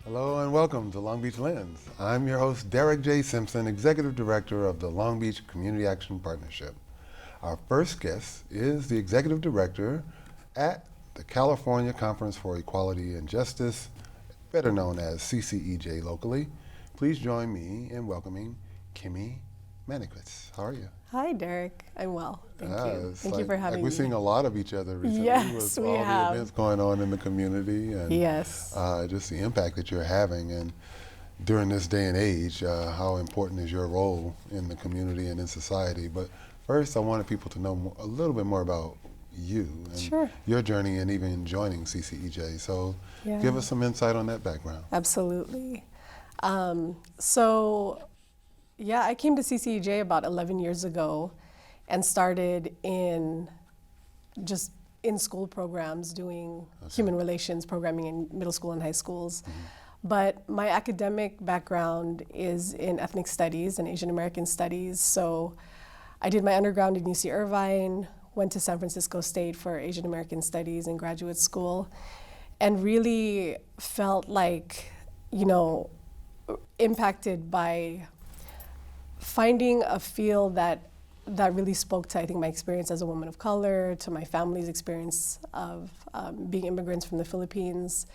Hello and welcome to Long Beach Lens. I'm your host, Derek J. Simpson, Executive Director of the Long Beach Community Action Partnership. Our first guest is the Executive Director at the California Conference for Equality and Justice, better known as CCEJ locally. Please join me in welcoming Kimmy Maniquis. How are you? Hi, Derek. I'm well. Thank you. Thank you for having me. We're seeing a lot of each other recently Yes, with we all have. the events going on in the community and Yes. just the impact that you're having. And during this day and age, how important is your role in the community and in society? But first, I wanted people to know a little bit more about you and Sure. your journey and even joining CCEJ. So Yeah. give us some insight on that background. Absolutely. I came to CCEJ about 11 years ago and started in school programs doing human relations programming in middle school and high schools. But my academic background is in ethnic studies and Asian American studies. So I did my undergrad in UC Irvine, went to San Francisco State for Asian American studies in graduate school, and really felt like, impacted by finding a field that really spoke to, I think, my experience as a woman of color, to my family's experience of being immigrants from the Philippines,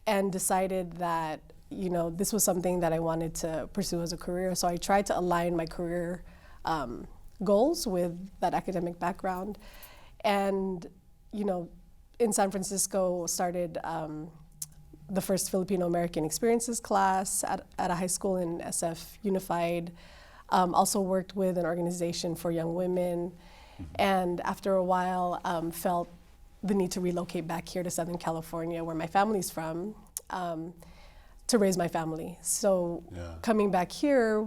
and decided that, this was something that I wanted to pursue as a career. So I tried to align my career goals with that academic background. And, in San Francisco, started the first Filipino American experiences class at a high school in SF Unified. Also worked with an organization for young women, and after a while felt the need to relocate back here to Southern California, where my family's from, to raise my family. So coming back here,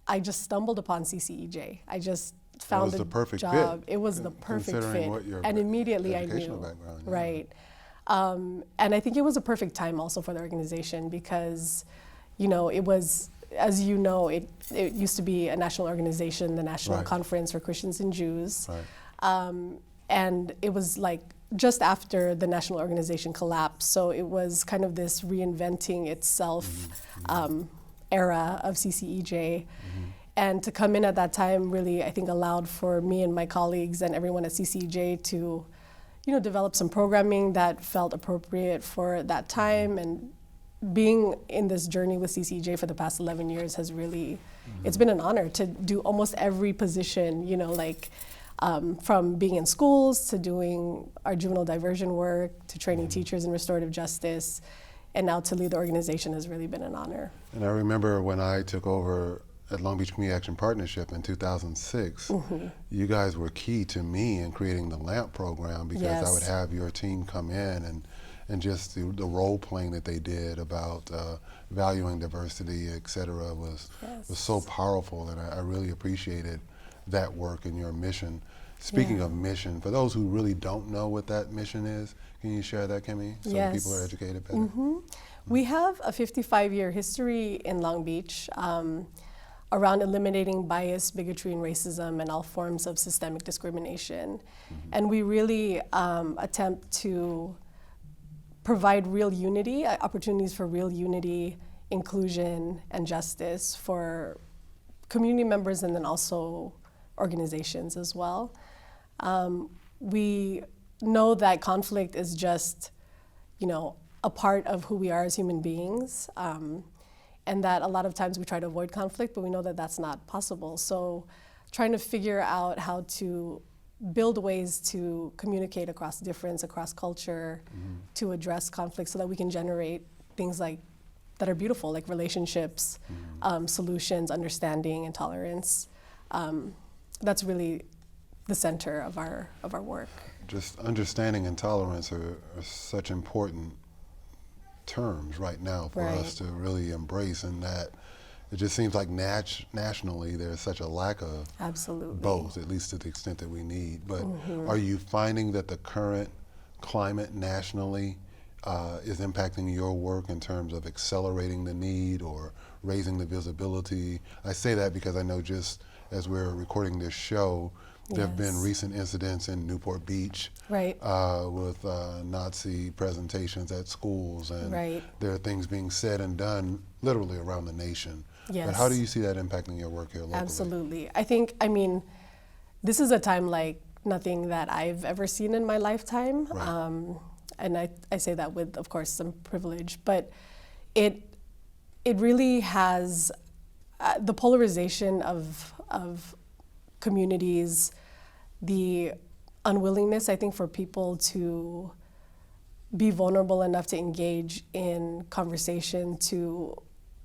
I just stumbled upon CCEJ. I just found a job. It was the perfect fit, and immediately I knew. Right. And I think it was a perfect time also for the organization because, it was, as you know, it used to be a national organization, the National Conference for Christians and Jews. And it was like just after the national organization collapsed. So it was kind of this reinventing itself era of CCEJ. And to come in at that time really, I think, allowed for me and my colleagues and everyone at CCEJ to, develop some programming that felt appropriate for that time. And being in this journey with CCEJ for the past 11 years has really, it's been an honor to do almost every position, from being in schools to doing our juvenile diversion work to training teachers in restorative justice, and now to lead the organization has really been an honor. And I remember when I took over at Long Beach Community Action Partnership in 2006, you guys were key to me in creating the LAMP program because I would have your team come in and just the role playing that they did about valuing diversity, et cetera, was so powerful, and I really appreciated that work and your mission. Speaking of mission, for those who really don't know what that mission is, can you share that, Kimmy, so that people are educated better? We have a 55-year history in Long Beach around eliminating bias, bigotry, and racism and all forms of systemic discrimination. And we really attempt to provide real unity, opportunities for real unity, inclusion, and justice for community members and then also organizations as well. We know that conflict is just, a part of who we are as human beings, and that a lot of times we try to avoid conflict, but we know that that's not possible. So trying to figure out how to build ways to communicate across difference, across culture, to address conflict so that we can generate things like that are beautiful, like relationships, solutions, understanding, and tolerance. That's really the center of our work. Just understanding and tolerance are such important terms right now for us to really embrace, and that it just seems like nationally there's such a lack of both, at least to the extent that we need. But are you finding that the current climate nationally is impacting your work in terms of accelerating the need or raising the visibility? I say that because I know just as we're recording this show, There have been recent incidents in Newport Beach with Nazi presentations at schools, and there are things being said and done literally around the nation. But how do you see that impacting your work here locally? Absolutely. I mean, this is a time like nothing that I've ever seen in my lifetime. And I say that with, of course, some privilege, but it really has the polarization of communities, the unwillingness, I think, for people to be vulnerable enough to engage in conversation, to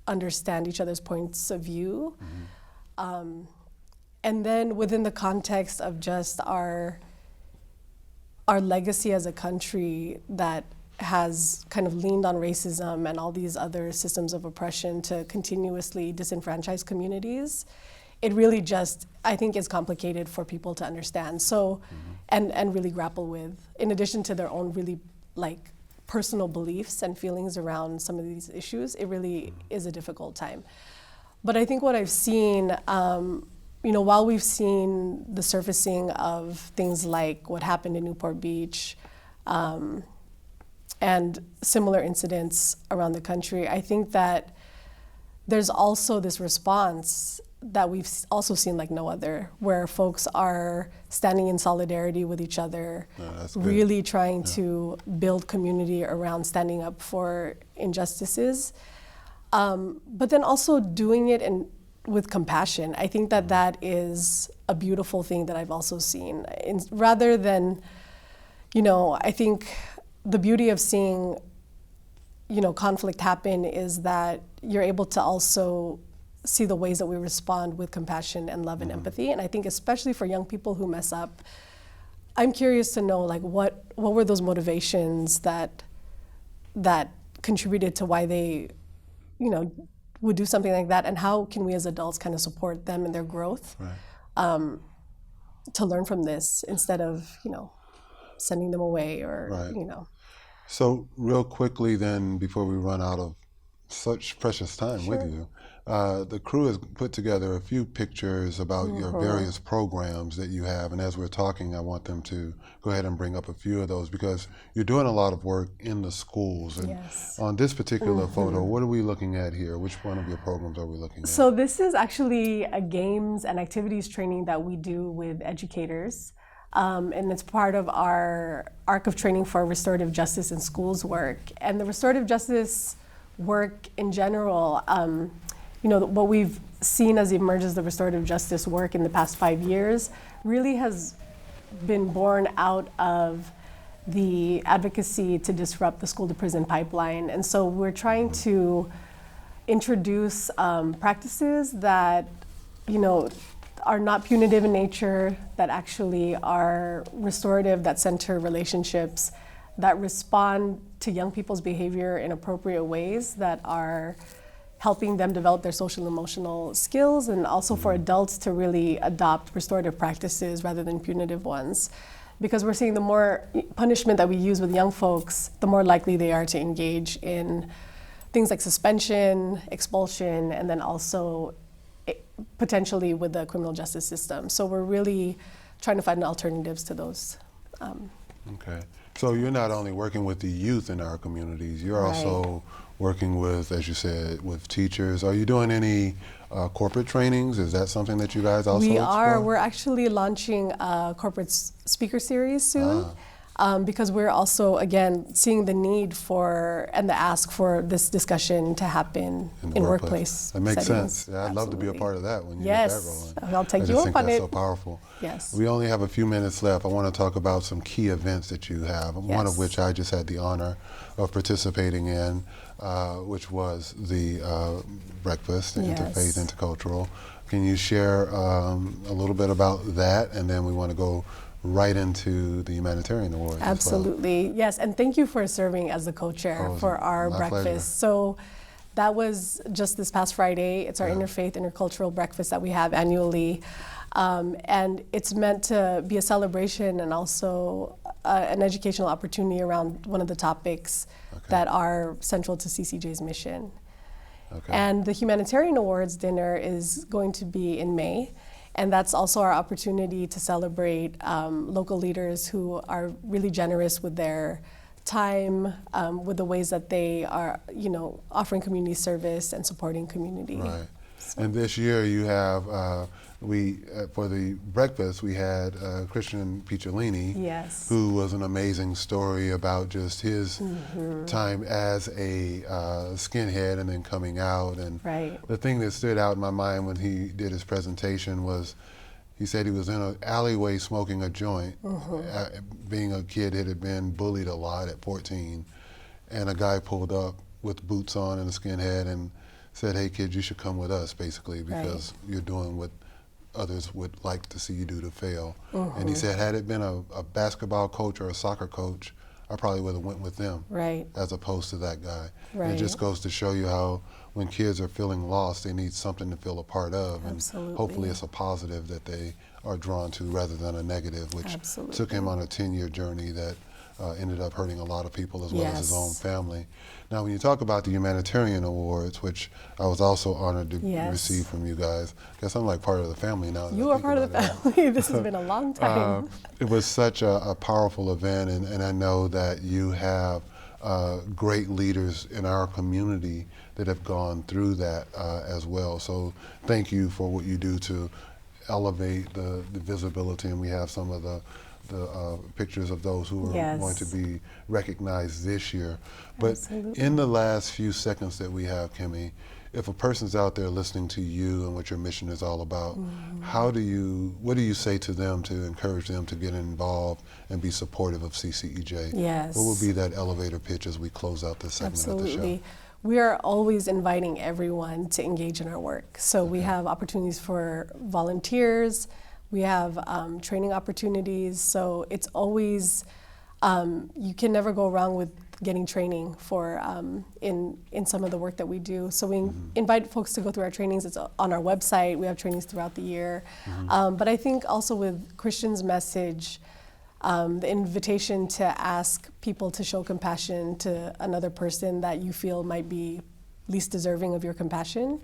understand each other's points of view. And then within the context of just our legacy as a country that has kind of leaned on racism and all these other systems of oppression to continuously disenfranchise communities, it really just, I think, is complicated for people to understand. So, and really grapple with, in addition to their own really like personal beliefs and feelings around some of these issues, it really is a difficult time. But I think what I've seen, while we've seen the surfacing of things like what happened in Newport Beach, and similar incidents around the country, I think that there's also this response that we've also seen like no other, where folks are standing in solidarity with each other, really trying to build community around standing up for injustices, but then also doing it with compassion. I think that is a beautiful thing that I've also seen. Rather than, I think the beauty of seeing, conflict happen is that you're able to also see the ways that we respond with compassion and love and empathy. And I think especially for young people who mess up, I'm curious to know like what were those motivations that contributed to why they, would do something like that, and how can we as adults kind of support them in their growth, to learn from this instead of, sending them away or, So real quickly then, before we run out of such precious time with you, the crew has put together a few pictures about your various programs that you have, and as we're talking, I want them to go ahead and bring up a few of those, because you're doing a lot of work in the schools. And on this particular photo, what are we looking at here? Which one of your programs are we looking at? So this is actually a games and activities training that we do with educators. And it's part of our arc of training for restorative justice in schools work. And the restorative justice work in general, what we've seen as emerges the restorative justice work in the past 5 years really has been born out of the advocacy to disrupt the school to prison pipeline. And so we're trying to introduce practices that, are not punitive in nature, that actually are restorative, that center relationships, that respond to young people's behavior in appropriate ways, that are helping them develop their social and emotional skills, and also for adults to really adopt restorative practices rather than punitive ones. Because we're seeing the more punishment that we use with young folks, the more likely they are to engage in things like suspension, expulsion, and then also potentially with the criminal justice system. So we're really trying to find alternatives to those. Okay. So you're not only working with the youth in our communities, you're also working with, as you said, with teachers. Are you doing any corporate trainings? Is that something that you guys also explore? We are. We're actually launching a corporate speaker series soon. Because we're also, again, seeing the need for and the ask for this discussion to happen in workplace That makes settings. sense. Yeah, I'd love to be a part of that when you get that rolling. I'll take you up on it. I just think that's so powerful. Yes. We only have a few minutes left. I want to talk about some key events that you have, one of which I just had the honor of participating in, which was the breakfast, the Interfaith, Intercultural. Can you share a little bit about that, and then we want to go right into the Humanitarian Awards. Absolutely, yes, and thank you for serving as the co-chair for our breakfast. Pleasure. So that was just this past Friday. It's our Interfaith, Intercultural breakfast that we have annually. And it's meant to be a celebration and also an educational opportunity around one of the topics that are central to CCJ's mission. And the Humanitarian Awards dinner is going to be in May. And that's also our opportunity to celebrate local leaders who are really generous with their time, with the ways that they are, offering community service and supporting community. Right. So. And this year you have, for the breakfast, we had Christian Picciolini, yes, who was an amazing story about just his time as a skinhead and then coming out. And the thing that stood out in my mind when he did his presentation was, he said he was in an alleyway smoking a joint. Being a kid, it had been bullied a lot at 14, and a guy pulled up with boots on and a skinhead and said, "Hey kid, you should come with us," basically, because you're doing what others would like to see you do to fail. And he said, had it been a basketball coach or a soccer coach, I probably would have went with them, as opposed to that guy. And it just goes to show you how when kids are feeling lost, they need something to feel a part of. And hopefully it's a positive that they are drawn to rather than a negative, which took him on a 10-year journey that ended up hurting a lot of people as well as his own family. Now, when you talk about the humanitarian awards, which I was also honored to receive from you guys, I guess I'm like part of the family now. You are part of the family. This has been a long time. It was such a powerful event, and I know that you have great leaders in our community that have gone through that as well. So thank you for what you do to elevate the visibility, and we have some of the pictures of those who are going to be recognized this year. But in the last few seconds that we have, Kimmy, if a person's out there listening to you and what your mission is all about, what do you say to them to encourage them to get involved and be supportive of CCEJ? Yes. What will be that elevator pitch as we close out this segment of the show? We are always inviting everyone to engage in our work. So we have opportunities for volunteers, we have training opportunities, so it's always, you can never go wrong with getting training for in some of the work that we do. So we invite folks to go through our trainings. It's on our website. We have trainings throughout the year. But I think also with Christian's message, the invitation to ask people to show compassion to another person that you feel might be least deserving of your compassion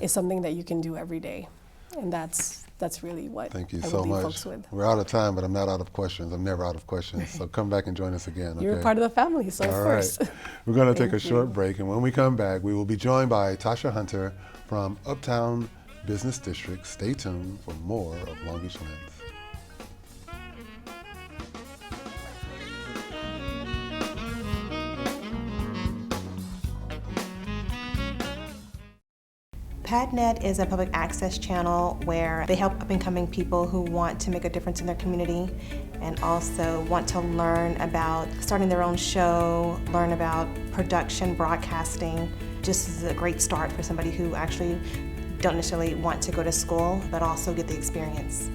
is something that you can do every day. And that's really what Thank you I so would leave much. folks with. We're out of time, but I'm not out of questions. I'm never out of questions. So come back and join us again. You're part of the family, so of course. Right. We're going to take a short break, and when we come back, we will be joined by Tasha Hunter from Uptown Business District. Stay tuned for more of Long Beach Lens. PadNet is a public access channel where they help up-and-coming people who want to make a difference in their community and also want to learn about starting their own show, learn about production, broadcasting. Just is a great start for somebody who actually don't necessarily want to go to school, but also get the experience.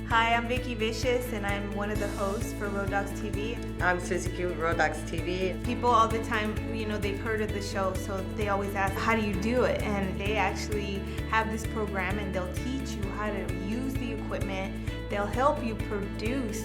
Hi, I'm Vicki Vicious, and I'm one of the hosts for Road Dogs TV. I'm Susie Q with Road Dogs TV. People all the time, they've heard of the show, so they always ask, how do you do it? And they actually have this program, and they'll teach you how to use the equipment. They'll help you produce.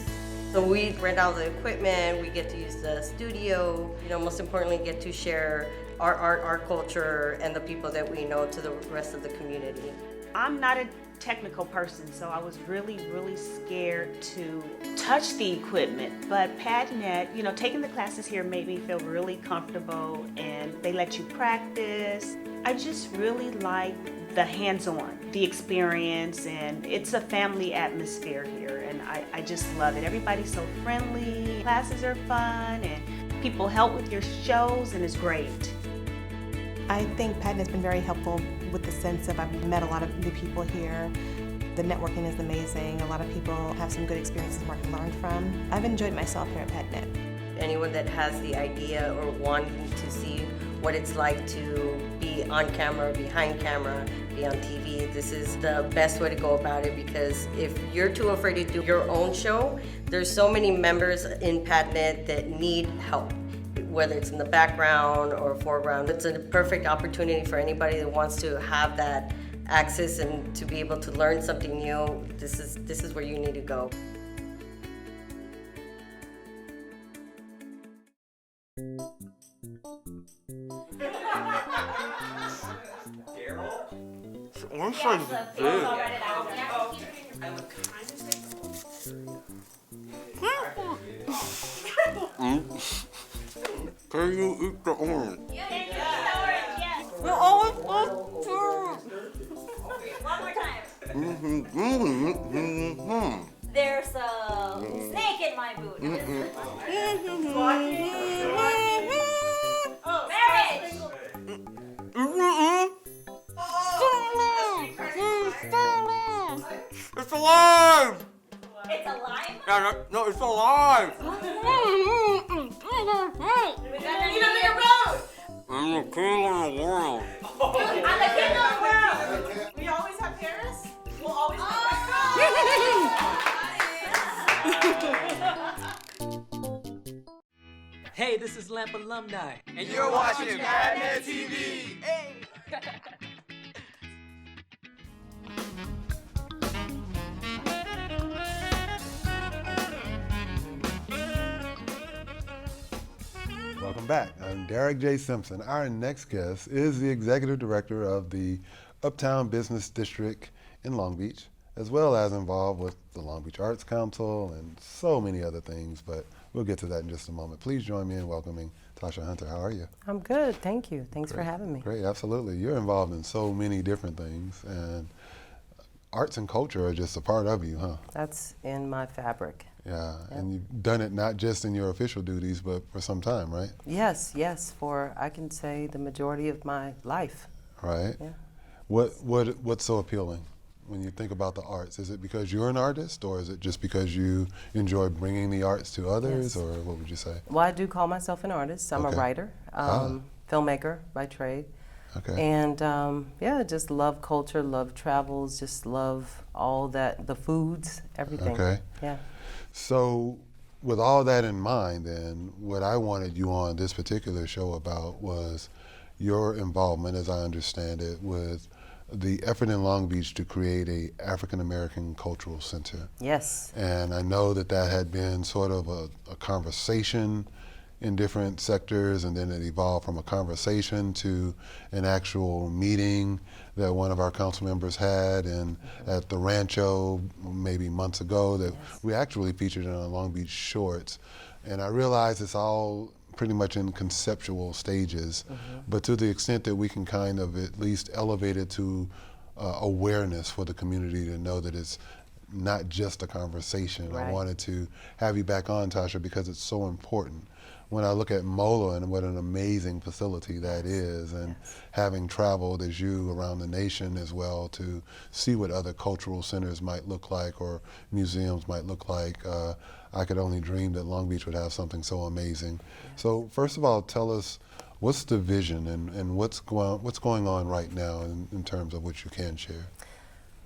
So we rent out the equipment, we get to use the studio, most importantly, get to share our art, our culture, and the people that we know to the rest of the community. I'm not a technical person, so I was really scared to touch the equipment. But PadNet, taking the classes here made me feel really comfortable, and they let you practice. I just really like the hands-on, the experience, and it's a family atmosphere here, and I just love it. Everybody's so friendly, classes are fun, and people help with your shows, and it's great. I think PadNet's been very helpful with the sense of I've met a lot of new people here. The networking is amazing. A lot of people have some good experiences where I can learn from. I've enjoyed myself here at PadNet. Anyone that has the idea or wanting to see what it's like to be on camera, behind camera, be on TV, this is the best way to go about it, because if you're too afraid to do your own show, there's so many members in PadNet that need help. Whether it's in the background or foreground, it's a perfect opportunity for anybody that wants to have that access and to be able to learn something new. This is where you need to go. One side's big. Can you eat the orange? You always want to. One more time. There's a snake in my boot. Marriage! It's alive! It's alive? No, it's alive! I'm the king of the world. I'm the king of the world! We always have Paris. We'll always have Hey, this is Lamp Alumni. And you're watching Padnet TV. Hey! Welcome back. I'm Derek J. Simpson. Our next guest is the Executive Director of the Uptown Business District in Long Beach, as well as involved with the Long Beach Arts Council and so many other things, but we'll get to that in just a moment. Please join me in welcoming Tasha Hunter. How are you? I'm good, thank you. Thanks for having me. Great, absolutely. You're involved in so many different things, and arts and culture are just a part of you, huh? That's in my fabric. Yeah, and you've done it not just in your official duties, but for some time, right? Yes, for I can say the majority of my life. Right. Yeah. What's so appealing when you think about the arts? Is it because you're an artist, or is it just because you enjoy bringing the arts to others, or what would you say? Well, I do call myself an artist. I'm a writer, filmmaker by trade. Okay. And just love culture, love travels, just love all that, the foods, everything. Okay. Yeah. So with all that in mind, then, what I wanted you on this particular show about was your involvement, as I understand it, with the effort in Long Beach to create a African American cultural center. Yes. And I know that had been sort of a conversation in different sectors, and then it evolved from a conversation to an actual meeting that one of our council members had at the Rancho maybe months ago that we actually featured in our Long Beach Shorts. And I realize it's all pretty much in conceptual stages, but to the extent that we can kind of at least elevate it to awareness for the community to know that it's not just a conversation. Right. I wanted to have you back on, Tasha, because it's so important. When I look at MOLA and what an amazing facility that is, and having traveled as you around the nation as well to see what other cultural centers might look like or museums might look like, I could only dream that Long Beach would have something so amazing. So first of all, tell us, what's the vision and what's going on right now in terms of what you can share?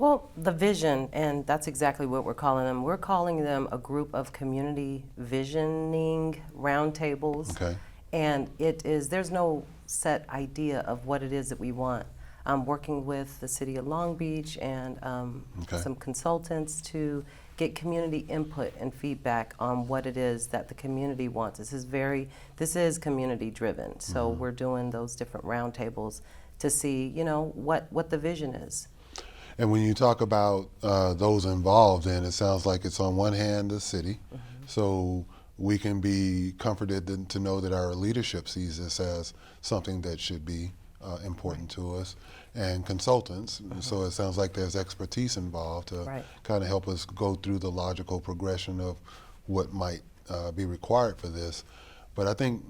Well, the vision, and that's exactly what we're calling them. We're calling them a group of community visioning roundtables. Okay. And there's no set idea of what it is that we want. I'm working with the City of Long Beach and some consultants to get community input and feedback on what it is that the community wants. This is community driven. So we're doing those different roundtables to see, what the vision is. And when you talk about those involved, then it sounds like it's on one hand the city, so we can be comforted to know that our leadership sees this as something that should be important to us, and consultants. So it sounds like there's expertise involved to kind of help us go through the logical progression of what might be required for this. But I think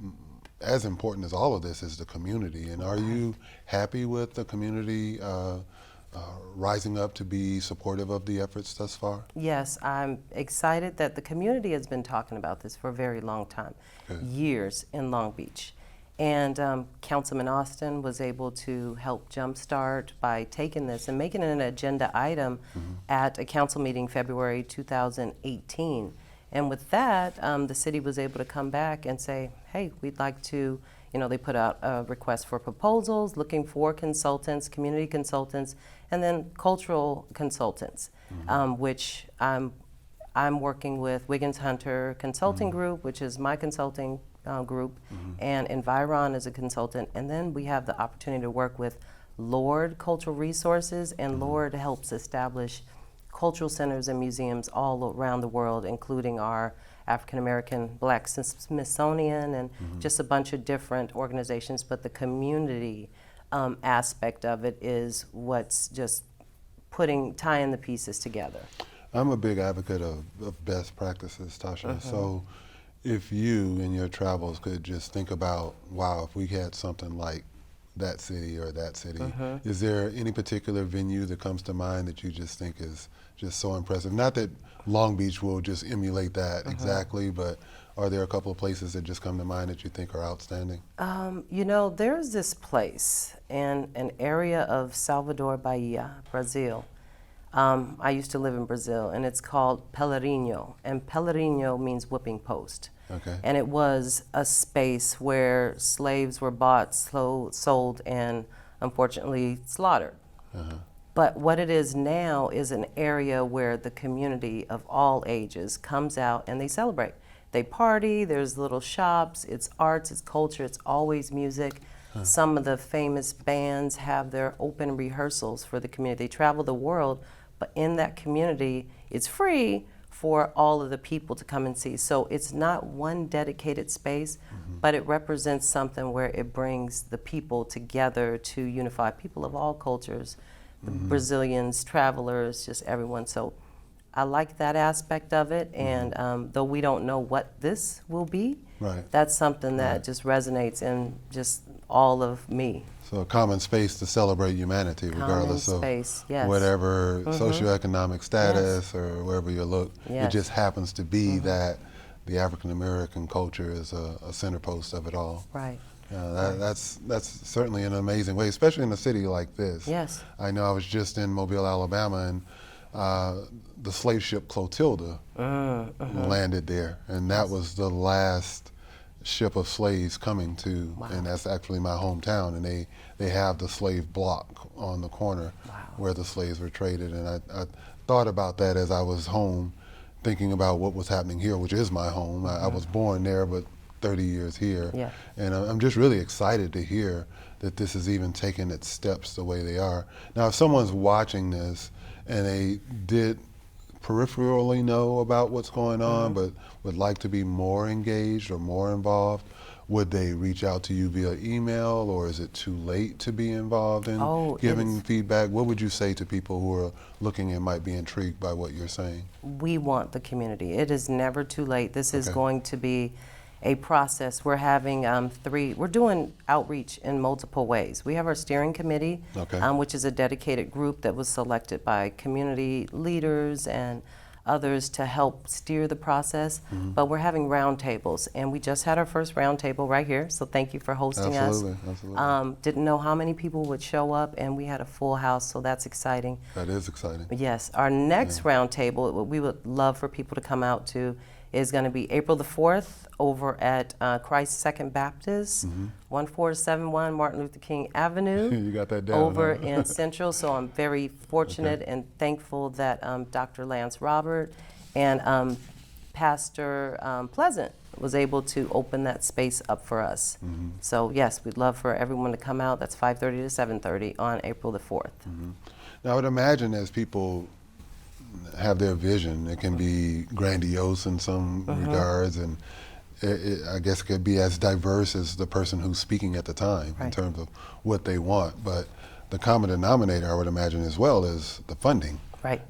as important as all of this is the community. And are you happy with the community rising up to be supportive of the efforts thus far? Yes, I'm excited that the community has been talking about this for a very long time, years in Long Beach. And Councilman Austin was able to help jumpstart by taking this and making it an agenda item at a council meeting February 2018. And with that, the city was able to come back and say, hey, we'd like to, they put out a request for proposals, looking for consultants, community consultants, and then cultural consultants, which I'm working with Wiggins Hunter Consulting Group, which is my consulting group, and Environ is a consultant. And then we have the opportunity to work with Lord Cultural Resources, and Lord helps establish cultural centers and museums all around the world, including our African American Black Smithsonian and just a bunch of different organizations. But the community aspect of it is what's just tying the pieces together. I'm a big advocate of best practices, Tasha. So if you in your travels could just think about, wow, if we had something like that city or that city, is there any particular venue that comes to mind that you just think is just so impressive? Not that Long Beach will just emulate that exactly, but are there a couple of places that just come to mind that you think are outstanding? You know, there's this place in an area of Salvador Bahia, Brazil. I used to live in Brazil, and it's called Pelourinho, and Pelourinho means whipping post. Okay. And it was a space where slaves were bought, sold, and unfortunately slaughtered. But what it is now is an area where the community of all ages comes out and they celebrate. They party, there's little shops, it's arts, it's culture, it's always music. Some of the famous bands have their open rehearsals for the community. They travel the world, but in that community, it's free for all of the people to come and see. So it's not one dedicated space, but it represents something where it brings the people together to unify people of all cultures, the Brazilians, travelers, just everyone. So I like that aspect of it, and though we don't know what this will be, that's something that just resonates in just all of me. So a common space to celebrate humanity, regardless of whatever socioeconomic status or wherever you look. It just happens to be that the African American culture is a center post of it all. Right. That's certainly an amazing way, especially in a city like this. Yes. I know I was just in Mobile, Alabama, and the slave ship Clotilda landed there, and that was the last ship of slaves coming to, and that's actually my hometown, and they have the slave block on the corner where the slaves were traded, and I thought about that as I was home, thinking about what was happening here, which is my home. I was born there, but 30 years here, and I'm just really excited to hear that this is even taking its steps the way they are. Now, if someone's watching this and they did peripherally know about what's going on, but would like to be more engaged or more involved, would they reach out to you via email, or is it too late to be involved in giving feedback? What would you say to people who are looking and might be intrigued by what you're saying? We want the community. It is never too late. This is going to be a process. We're having we're doing outreach in multiple ways. We have our steering committee, which is a dedicated group that was selected by community leaders and others to help steer the process. But we're having roundtables, and we just had our first roundtable right here, so thank you for hosting us. Absolutely. Didn't know how many people would show up, and we had a full house, so that's exciting. That is exciting. Yes. Our next roundtable, what we would love for people to come out to, is going to be April the 4th over at Christ Second Baptist, 1471 Martin Luther King Avenue. You got that down. Over in Central. So I'm very fortunate and thankful that Dr. Lance Robert and Pastor Pleasant was able to open that space up for us. So yes, we'd love for everyone to come out. That's 5:30 to 7:30 on April the 4th. Now I would imagine as people have their vision, it can be grandiose in some regards, and I guess it could be as diverse as the person who's speaking at the time in terms of what they want. But the common denominator, I would imagine as well, is the funding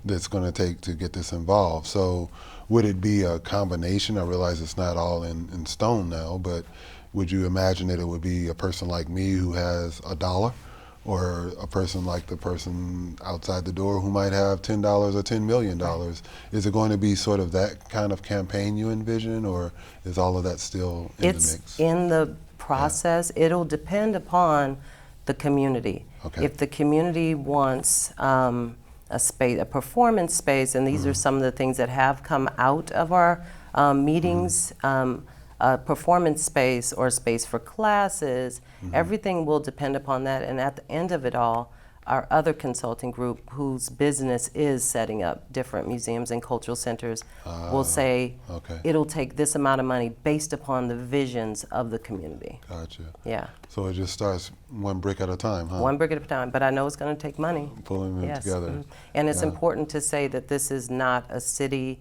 that's going to take to get this involved. So would it be a combination? I realize it's not all in stone now, but would you imagine that it would be a person like me who has $1, or a person like the person outside the door who might have $10 or $10 million? Is it going to be sort of that kind of campaign you envision, or is all of that still in the mix? It's in the process. It'll depend upon the community. If the community wants a space, a performance space, and these are some of the things that have come out of our meetings, a performance space or a space for classes, everything will depend upon that. And at the end of it all, our other consulting group, whose business is setting up different museums and cultural centers, will say it'll take this amount of money based upon the visions of the community. Gotcha. Yeah. So it just starts one brick at a time, huh? One brick at a time, but I know it's going to take money. Pulling them together. Mm-hmm. And it's important to say that this is not a city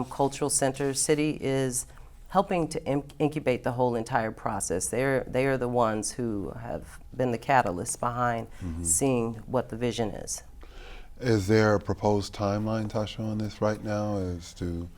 cultural center. City is helping to incubate the whole entire process. They are the ones who have been the catalyst behind seeing what the vision is. Is there a proposed timeline, Tasha, on this right now as to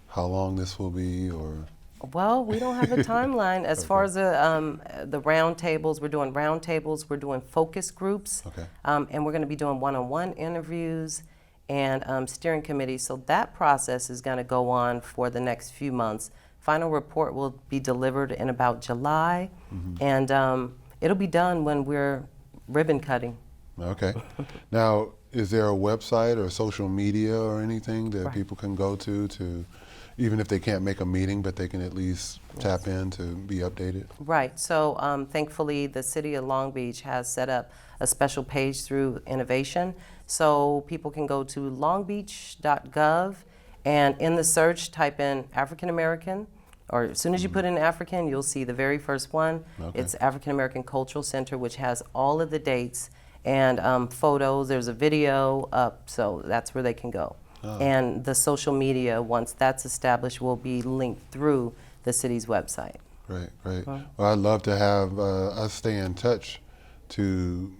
how long this will be, or? Well, we don't have a timeline. As far as the round tables, we're doing round tables, we're doing focus groups, and we're going to be doing one-on-one interviews and steering committees. So that process is going to go on for the next few months. Final report will be delivered in about July, and it'll be done when we're ribbon cutting. Okay. Now, is there a website or social media or anything that people can go to, even if they can't make a meeting, but they can at least tap in to be updated? Right. So thankfully, the City of Long Beach has set up a special page through Innovation. So people can go to longbeach.gov, and in the search, type in African American, or as soon as you put in African, you'll see the very first one. It's African American Cultural Center, which has all of the dates and photos. There's a video up, so that's where they can go. And the social media, once that's established, will be linked through the city's website. Great, great. Well, I'd love to have us stay in touch to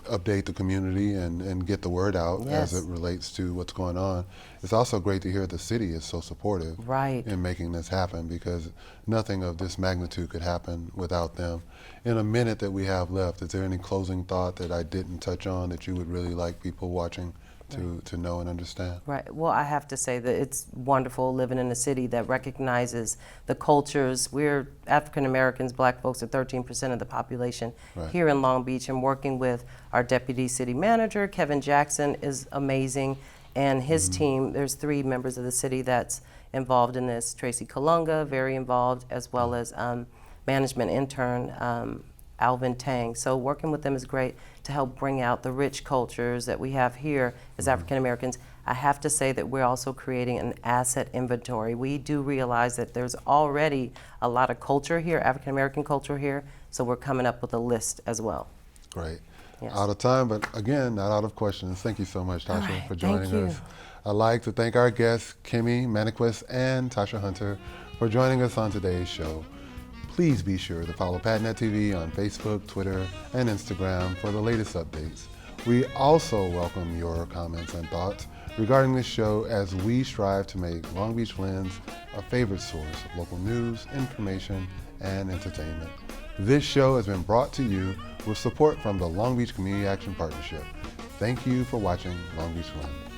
update the community and get the word out as it relates to what's going on. It's also great to hear the city is so supportive in making this happen, because nothing of this magnitude could happen without them. In a minute that we have left, is there any closing thought that I didn't touch on that you would really like people watching to know and understand? Right. Well, I have to say that it's wonderful living in a city that recognizes the cultures. We're African Americans, black folks are 13% of the population here in Long Beach, and working with our deputy city manager, Kevin Jackson, is amazing. And his team, there's 3 members of the city that's involved in this. Tracy Kalunga, very involved, as well as management intern, Alvin Tang. So working with them is great to help bring out the rich cultures that we have here as African Americans. I have to say that we're also creating an asset inventory. We do realize that there's already a lot of culture here, African American culture here, so we're coming up with a list as well. Great. Yes. Out of time, but again, not out of questions. Thank you so much, Tasha, for joining us. I'd like to thank our guests, Kimmy, Maniquis, and Tasha Hunter, for joining us on today's show. Please be sure to follow PatNet TV on Facebook, Twitter, and Instagram for the latest updates. We also welcome your comments and thoughts regarding this show as we strive to make Long Beach Lens a favorite source of local news, information, and entertainment. This show has been brought to you with support from the Long Beach Community Action Partnership. Thank you for watching Long Beach Lens.